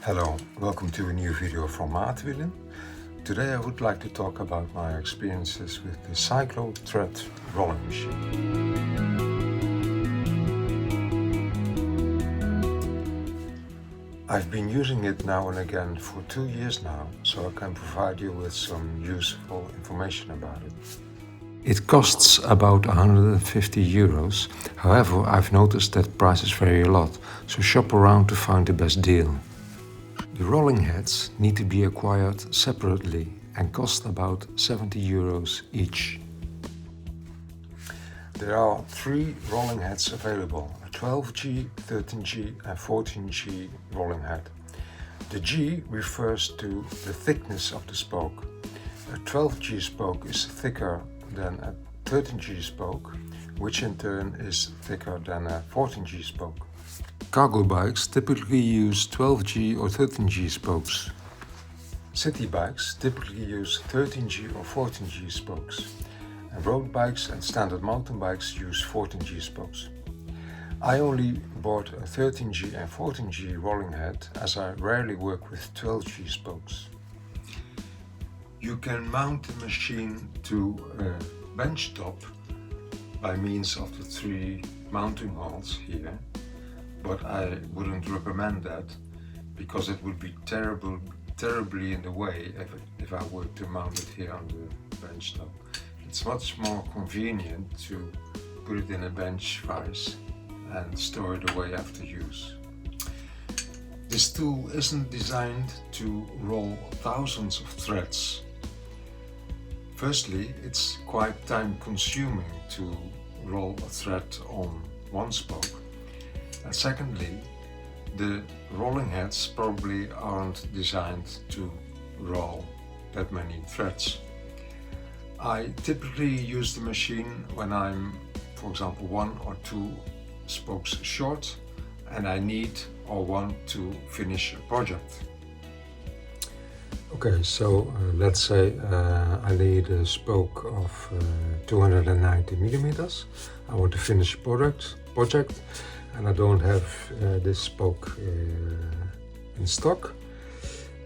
Hello, welcome to a new video from Maatwielen. Today I would like to talk about my experiences with the Cyclo Thread Rolling Machine. I've been using it now and again for 2 years now, so I can provide you with some useful information about it. It costs about 150 euros, however I've noticed that prices vary a lot, so shop around to find the best deal. The rolling heads need to be acquired separately and cost about 70 euros each. There are 3 rolling heads available, a 12G, 13G and 14G rolling head. The G refers to the thickness of the spoke. A 12G spoke is thicker than a 13G spoke, which in turn is thicker than a 14G spoke. Cargo bikes typically use 12G or 13G spokes. City bikes typically use 13G or 14G spokes. And road bikes and standard mountain bikes use 14G spokes. I only bought a 13G and 14G rolling head as I rarely work with 12G spokes. You can mount the machine to a bench top by means of the 3 mounting holes here. But I wouldn't recommend that because it would be terribly in the way if I were to mount it here on the bench top. It's much more convenient to put it in a bench vise and store it away after use. This tool isn't designed to roll thousands of threads. Firstly, it's quite time consuming to roll a thread on one spoke. And secondly, the rolling heads probably aren't designed to roll that many threads. I typically use the machine when I'm, for example, 1 or 2 spokes short and I need or want to finish a project. Okay, so let's say I need a spoke of 290 millimeters. I want to finish a project. And I don't have this spoke in stock.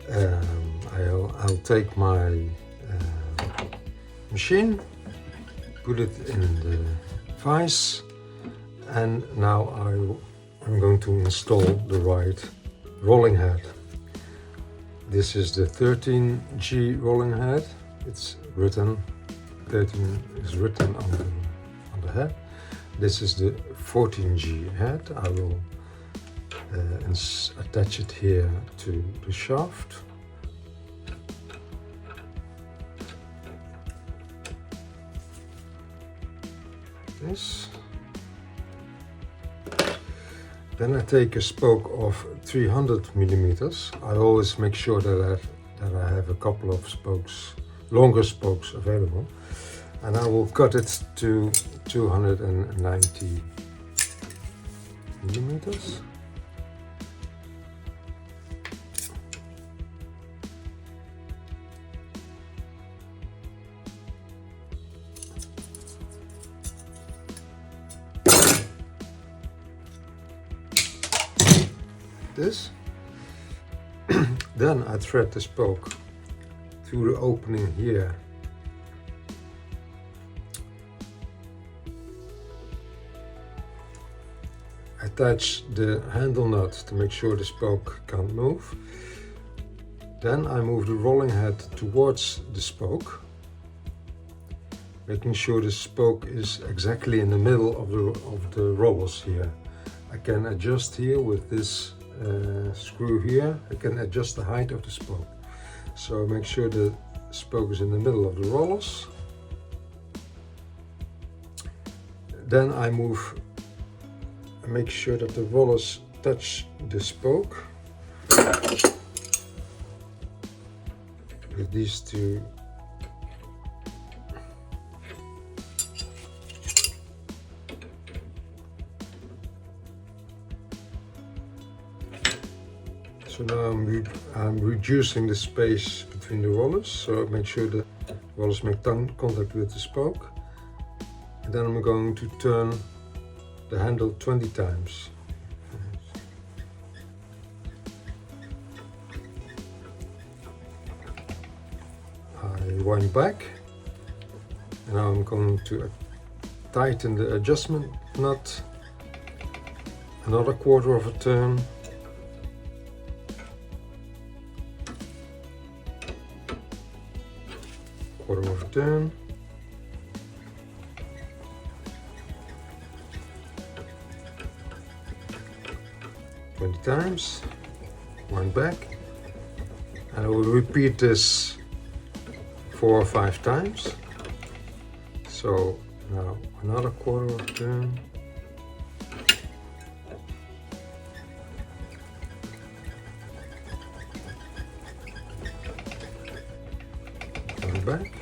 I'll take my machine, put it in the vise, and now I'm going to install the right rolling head. This is the 13G rolling head. It's written, 13 is written on the head. This is the 14G head. I will attach it here to the shaft. This. Then I take a spoke of 300 millimeters. I always make sure that I have a couple of spokes, longer spokes available. And I will cut it to 290 millimeters. This. Then I thread the spoke through the opening here. Attach the handle nut to make sure the spoke can't move. Then I move the rolling head towards the spoke, making sure the spoke is exactly in the middle of the rollers here. I can adjust here with this screw here. I can adjust the height of the spoke. So make sure the spoke is in the middle of the rollers. Then I make sure that the rollers touch the spoke with these 2. So now I'm reducing the space between the rollers, so make sure the rollers make contact with the spoke. And then I'm going to turn the handle 20 times. unwind back, and now I'm going to tighten the adjustment nut, another quarter of a turn, quarter of a turn, times, wind back, and I will repeat this 4 or 5 times. So now another quarter of a turn, wind back,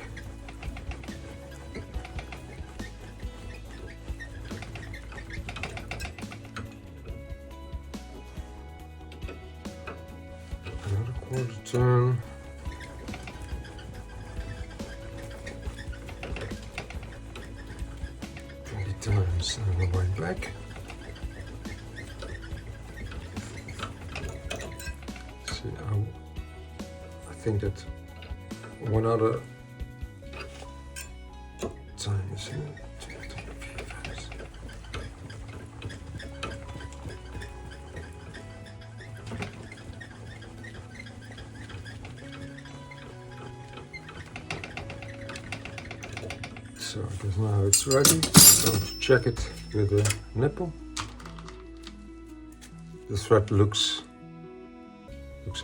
another quarter turn, times, and I wind back. See, I think that one other time is here. So I guess now it's ready. Going to check it with the nipple. The thread looks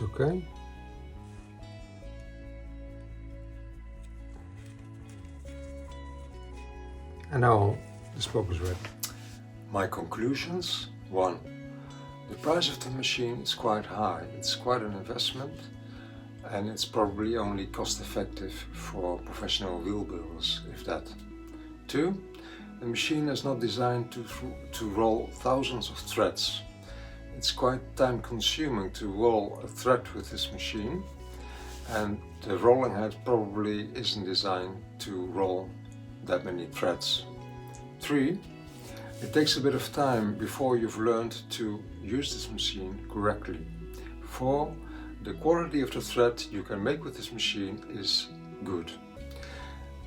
okay. And now the spoke is ready. My conclusions: 1. The price of the machine is quite high. It's quite an investment, and it's probably only cost effective for professional wheel builders, if that. 2. The machine is not designed to roll thousands of threads. It's quite time consuming to roll a thread with this machine, and the rolling head probably isn't designed to roll that many threads. 3. It takes a bit of time before you've learned to use this machine correctly. 4. The quality of the thread you can make with this machine is good.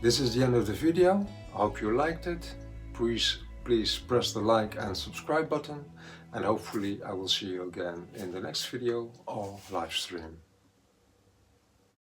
This is the end of the video. I hope you liked it. Please press the like and subscribe button, and hopefully I will see you again in the next video or live stream.